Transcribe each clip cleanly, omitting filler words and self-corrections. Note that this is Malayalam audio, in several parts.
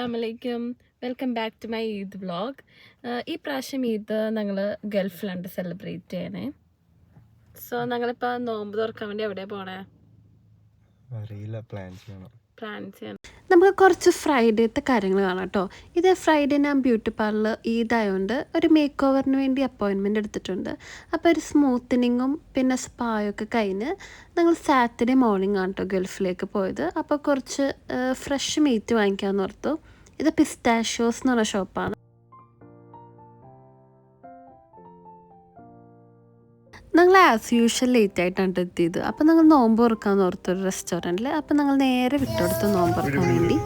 അസ്സലാമലൈക്കും. Welcome back to my Eid vlog. ഈ പ്രാവശ്യം ഈദ് ഞങ്ങൾ ഗൾഫിലുണ്ട് സെലിബ്രേറ്റ് ചെയ്യണേ. സോ ഞങ്ങളിപ്പോൾ നോമ്പ് തുറക്കാൻ വേണ്ടി എവിടെയാണ് പോണേ? അറിയില്ല, പ്ലാൻ ചെയ്യണം. നമുക്ക് കുറച്ച് ഫ്രൈഡേത്തെ കാര്യങ്ങൾ കാണാം കേട്ടോ. ഇത് ഫ്രൈഡേ ഞാൻ ബ്യൂട്ടി പാർലർ ഈദായതുകൊണ്ട് ഒരു മേക്ക് ഓവറിന് വേണ്ടി അപ്പോയിൻമെൻറ്റ് എടുത്തിട്ടുണ്ട്. അപ്പോൾ ഒരു സ്മൂത്തനിങ്ങും പിന്നെ സ്പായൊക്കെ കഴിഞ്ഞ് ഞങ്ങൾ സാറ്റർഡേ മോർണിംഗ് ആണ് കേട്ടോ ഗൾഫിലേക്ക് പോയത്. അപ്പോൾ കുറച്ച് ഫ്രഷ് മീറ്റ് വാങ്ങിക്കാമെന്ന് ഓർത്തു. ഇത് പിസ്റ്റാഷ്യോസ് എന്ന് പറഞ്ഞ ഷോപ്പാണ്. ഞങ്ങൾ ആസ് യൂഷ്വൽ ലേറ്റ് ആയിട്ടാണ് എത്തിയത്. അപ്പം ഞങ്ങൾ നോമ്പ് തുറക്കാമെന്ന് ഓർത്തൊരു റെസ്റ്റോറൻറ്റിൽ. അപ്പം ഞങ്ങൾ നേരെ വിട്ടെടുത്ത് നോമ്പ് തുറക്കാൻ വേണ്ടി.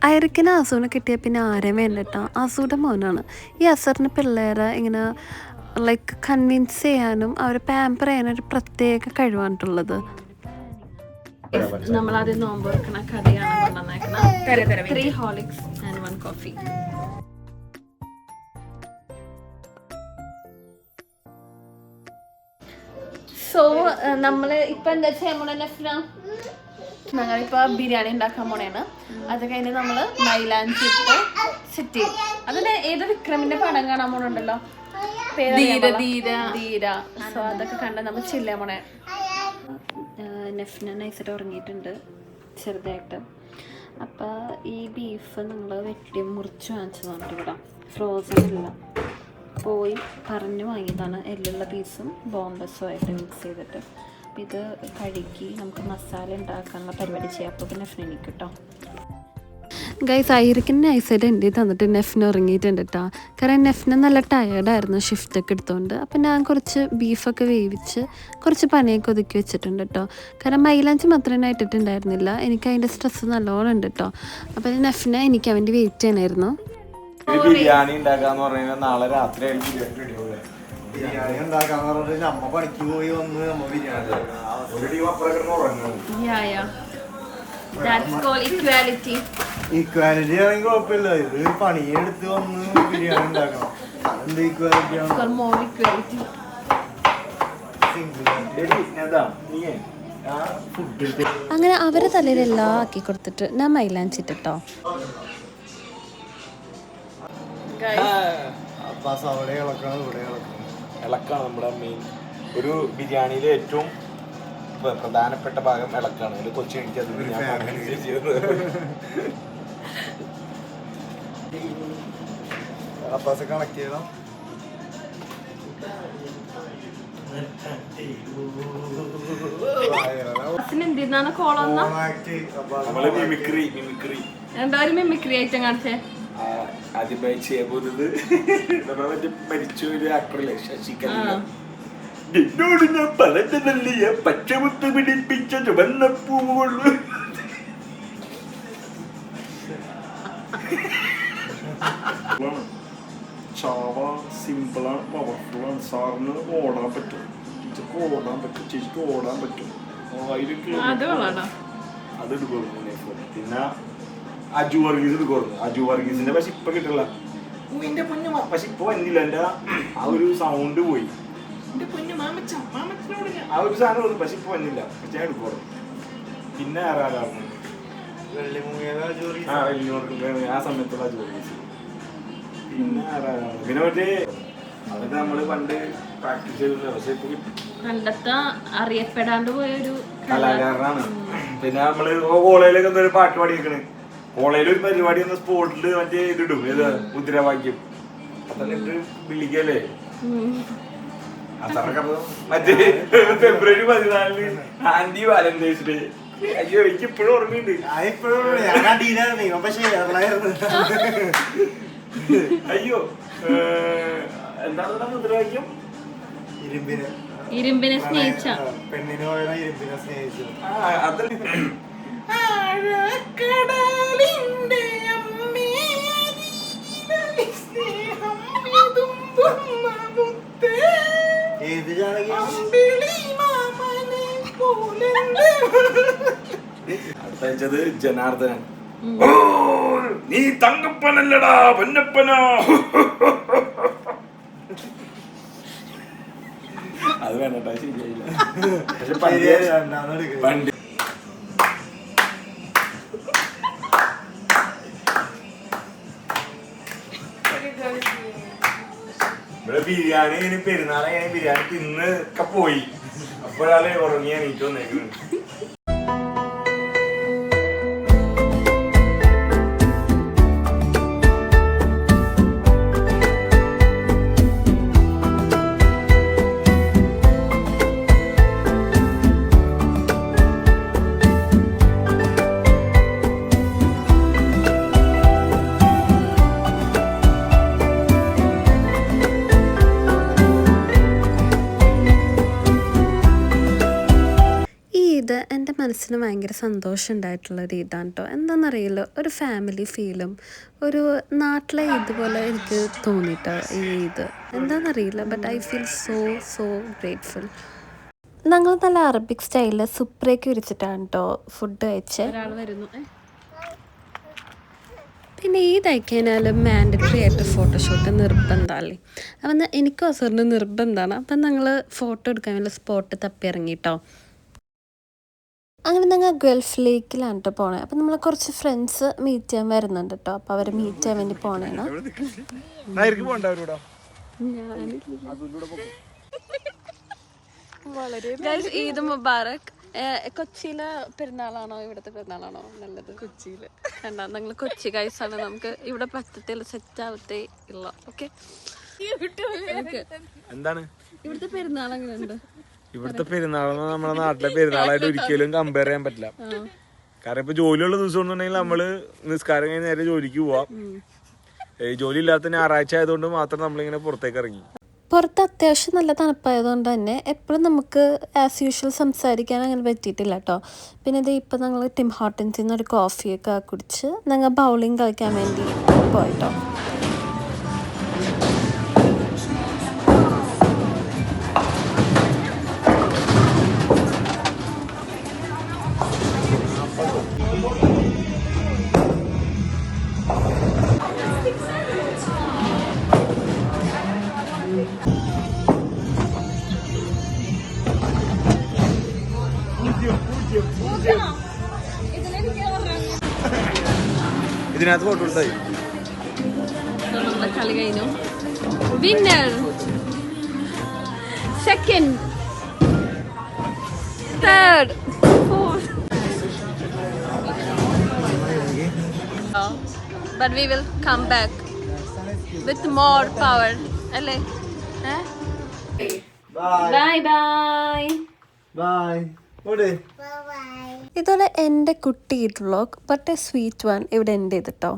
അയറിക്കിന് അസൂനെ കിട്ടിയ പിന്നെ ആരെയും വേണ്ടട്ടാ. അസൂടെ മോനാണ്. ഈ അസറിന് പിള്ളേരെ ഇങ്ങനെ ലൈക്ക് കൺവിൻസ് ചെയ്യാനും അവരെ പാമ്പർ ചെയ്യാനൊരു പ്രത്യേക കഴിവായിട്ടുള്ളത്. നമ്മളാദ്യം നോമ്പ് വെക്കണ കടയാണ് കൊണ്ടുവന്നേക്കണ. 3 ഹോർലിക്സ് ആൻഡ് 1 കോഫി. സോ നമ്മള് ഇപ്പൊ എന്താ ചെയ്യാൻ പോണ നഫ്ന? ഞങ്ങളിപ്പോ ബിരിയാണി ഉണ്ടാക്കാൻ പോണേണ്. അത് കഴിഞ്ഞ് നമ്മള് മൈലാഞ്ചി ഇട്ട് സെറ്റ് ചെയ്യും. അതിന് ഏത് വിക്രമിന്റെ പടം കാണാൻ പോണുണ്ടല്ലോ, ധീര. സോ അതൊക്കെ കണ്ട നമ്മൾ ചില്ലാൻ പോണേ. നെഫ്ന നൈസായിട്ട് ഉറങ്ങിയിട്ടുണ്ട് ചെറുതായിട്ട്. അപ്പോൾ ഈ ബീഫ് നമ്മൾ വെട്ടി മുറിച്ച് വാങ്ങിച്ചതാണ് ഇവിടെ, ഫ്രോസൺ അല്ല. പോയി പറഞ്ഞു വാങ്ങിയതാണ്. എല്ലുള്ള പീസും ബോൺലെസ്സും ആയിട്ട് മിക്സ് ചെയ്തിട്ട്. ഇത് കഴുകി നമുക്ക് മസാല ഉണ്ടാക്കാനുള്ള പരിപാടി ചെയ്യാം. അപ്പോൾ പിന്നെ നെഫ്ന എനിക്ക് കേട്ടോ. ഗൈസ്, അയറിക്കിന് നൈസായിട്ട് എൻ്റെ തന്നിട്ട് നെഫ്ന ഉറങ്ങിയിട്ടുണ്ട് കേട്ടോ. കാരണം നെഫ്ന നല്ല ടയേർഡായിരുന്നു ഷിഫ്റ്റൊക്കെ എടുത്തുകൊണ്ട്. അപ്പം ഞാൻ കുറച്ച് ബീഫൊക്കെ വേവിച്ച് കുറച്ച് പനിയൊക്കെ ഒതുക്കി വെച്ചിട്ടുണ്ട് കേട്ടോ. കാരണം മൈലാഞ്ചി മാത്രമേ ഇട്ടിട്ടുണ്ടായിരുന്നില്ല. എനിക്ക് അതിൻ്റെ സ്ട്രെസ്സ് നല്ലോണം ഉണ്ട് കേട്ടോ. അപ്പം നെഫ്ന എനിക്ക് വേണ്ടി വെയിറ്റ് ചെയ്യണമായിരുന്നു. ബിരിയാണി ഉണ്ടാക്കാന്ന് പറഞ്ഞാൽ നാളെ രാത്രി ബിരിയാണി ഉണ്ടാക്കാന്ന് പറഞ്ഞിട്ട് അമ്മ പണിക്ക് പോയി വന്ന് നമ്മ ബിരിയാണി ഈക്വാലിറ്റി ആണെങ്കിൽ കുഴപ്പമില്ല. ഇത് പണിയെടുത്ത് വന്ന് ബിരിയാണി ഉണ്ടാക്കണം. എന്ത് ഈക്വാലിറ്റി ആണ്? അങ്ങനെ അവരെ തലയിലെല്ലാം ആക്കി കൊടുത്തിട്ട് ഞാൻ മൈലാഞ്ചിട്ടോ. ഇളക്കാണ് നമ്മുടെ മെയിൻ. ഒരു ബിരിയാണിയിലെ ഏറ്റവും പ്രധാനപ്പെട്ട ഭാഗം ഇളക്കാണ്. അതിൽ കൊച്ചു എനിക്ക് അത് കണക്ട് ചെയ്യണം. മിമിക്രി ഐറ്റം കാണിച്ചേ. ആദ്യമായി ചെയ്യാൻ പോകുന്നത് മറ്റേ മരിച്ച ഒരു ആക്ടറല്ലേ, ശശികല. എന്നോട് ഞാൻ പറഞ്ഞതല്ലേ പച്ചമുത്ത് പിടിപ്പിച്ച ചുവന്ന പൂവുള്ളൂ. ചാവ സിമ്പിളാണ്, പവർഫുള്ളാണ്. സാറിന് ഓടാൻ പറ്റും, ടീച്ചർക്ക് ഓടാൻ പറ്റും, ചേച്ചിക്ക് ഓടാൻ പറ്റും. 1000 കിലോമീറ്റർ അത് എടുക്കുന്നു. പിന്നെ അജു വർഗീസ് എടുക്കുന്നു. അജു വർഗീസിന്റെ പക്ഷെ ഇപ്പൊ കിട്ടില്ല. എന്റെ പൊന്നു പക്ഷെ ഇപ്പൊ വന്നില്ല. എന്റെ ആ ഒരു സൗണ്ട് പോയി. ആ ഒരു സാധനം വന്നു പക്ഷെ ഇപ്പൊ വന്നില്ല. പക്ഷെ ഞാൻ എടുക്കുള്ളൂ. പിന്നെ ആരാണ് ആ സമയത്തുള്ള അജു വർഗീസ്. പിന്നെ ആരാണ് പിന്നെ മറ്റേ അതൊക്കെ നമ്മള് പണ്ട് പ്രാക്ടീസ് ചെയ്തിട്ടുണ്ട്. പക്ഷെ ഇപ്പൊ പണ്ടത്തെ അറിയപ്പെടാണ്ട് പോയൊരു കലാകാരനാണ്. പിന്നെ നമ്മള് കോളേജിലൊക്കെ എന്തൊരു പാട്ട് പാടിയേക്കണ്. കോളേജിൽ ഒരു പരിപാടി വന്ന സ്പോട്ടില് മറ്റേ ഇതിടും, ഏത് മുദ്രാവാക്യം. അതൊക്കെ വിളിക്കല്ലേ മറ്റേ ഫെബ്രുവരി 14 ആന്റി വാലന്റൈൻസ് ഡേ. അയ്യോ, എനിക്ക് ഇപ്പോഴും ഓർമ്മയുണ്ട്. അയ്യോ, എന്താണ് മുദ്രാവാക്യം? ഇരുമ്പിനെ സ്നേഹിച്ച പെണ്ണിന് ഇരുമ്പിനെ സ്നേഹിച്ചു. അടുത്തത് ജനാർദ്ദനൻ. നീ തങ്കപ്പനല്ലടാ പൊന്നപ്പനാ. അത് വേണ്ടട്ടാ, ശരിയായില്ല. പക്ഷെ പണ്ട് ഇവിടെ ബിരിയാണി പെരുന്നാളെ ബിരിയാണി തിന്ന് ഒക്കെ പോയി. അപ്പോഴാണ് ഉറങ്ങി എണീറ്റ് വന്നേക്കുന്നത്. ഇത് എൻ്റെ മനസ്സിന് ഭയങ്കര സന്തോഷം ഉണ്ടായിട്ടുള്ളൊരു ഇതാണ് കേട്ടോ. എന്താണെന്നറിയില്ല, ഒരു ഫാമിലി ഫീലും ഒരു നാട്ടിലെ ഇതുപോലെ എനിക്ക് തോന്നിയിട്ട് ഈ ഇത് എന്താണെന്നറിയില്ല. But I feel so grateful. ഞങ്ങൾ നല്ല അറബിക് സ്റ്റൈലിൽ സുപ്രയൊക്കെ വിരിച്ചിട്ടാണ് കേട്ടോ ഫുഡ് കഴിച്ചത്. ഒരാൾ വരുന്നു. പിന്നെ ഈ തയ്ക്കാനാലും മാൻഡറ്ററി ആയിട്ട് ഫോട്ടോഷൂട്ട് നിർബന്ധമല്ലേ. അപ്പം എനിക്കും അസറിന് നിർബന്ധമാണ്. അപ്പം ഞങ്ങൾ ഫോട്ടോ എടുക്കാൻ വേണ്ടി സ്പോട്ട് തപ്പി ഇറങ്ങിട്ടോ. അങ്ങനെ ഞങ്ങൾ ഗൾഫ് ലേക്കിലാണ് കേട്ടോ പോണേ. അപ്പം നമ്മൾ കുറച്ച് ഫ്രണ്ട്സ് മീറ്റ് ചെയ്യാൻ വരുന്നുണ്ട് കേട്ടോ. അപ്പം അവർ മീറ്റ് ചെയ്യാൻ വേണ്ടി പോണേണ്. ഈദ് മുബാറക്. കൊച്ചിയിലെ പെരുന്നാളാണോ ഇവിടുത്തെ പെരുന്നാളാണോ നല്ലത്? കൊച്ചിയില് കണ്ടാ ഞങ്ങൾ കൊച്ചി ഗൈസാണ്. നമുക്ക് ഇവിടെ പറ്റത്തിൽ സെറ്റ് ആവത്തേ ഇല്ല. ഓക്കെ, എന്താണ് ഇവിടുത്തെ പെരുന്നാൾ എങ്ങനെയുണ്ട്? ഇവിടുത്തെ പെരുന്നാളെന്ന് നമ്മുടെ നാട്ടിലെ പെരുന്നാളായിട്ട് ഒരിക്കലും കമ്പയർ ചെയ്യാൻ പറ്റില്ല. കാരണം ഇപ്പൊ ജോലിയുള്ള ദിവസം എന്നുണ്ടെങ്കിൽ നമ്മള് നിസ്കാരം കഴിഞ്ഞ് നേരെ ജോലിക്ക് പോവാം. ജോലി ഇല്ലാത്ത ഞായറാഴ്ച ആയതുകൊണ്ട് മാത്രം നമ്മളിങ്ങനെ പുറത്തേക്ക് ഇറങ്ങി. പുറത്ത് അത്യാവശ്യം നല്ല തണുപ്പായതുകൊണ്ട് തന്നെ എപ്പോഴും നമുക്ക് ആസ് യൂഷ്വൽ സംസാരിക്കാൻ അങ്ങനെ പറ്റിയിട്ടില്ല കേട്ടോ. പിന്നെ ഇത് ഇപ്പം ഞങ്ങൾ ടിം ഹോട്ടൻസിൽ നിന്ന് ഒരു കോഫിയൊക്കെ കുടിച്ച് ഞങ്ങൾ ബൗളിങ് കളിക്കാൻ വേണ്ടി പോയിട്ടോ. ഇതിനകത്ത് ഫോട്ടോ എടുത്തായി. കളി കഴിഞ്ഞു. Winner, second, third, fourth. But we will come back with more power. അല്ലേ? Bye bye. Bye. ഇതുപോലെ എൻ്റെ കുട്ടി vlog but A sweet one ഇവിടെ എൻ്റെ ചെയ്തിട്ടോ.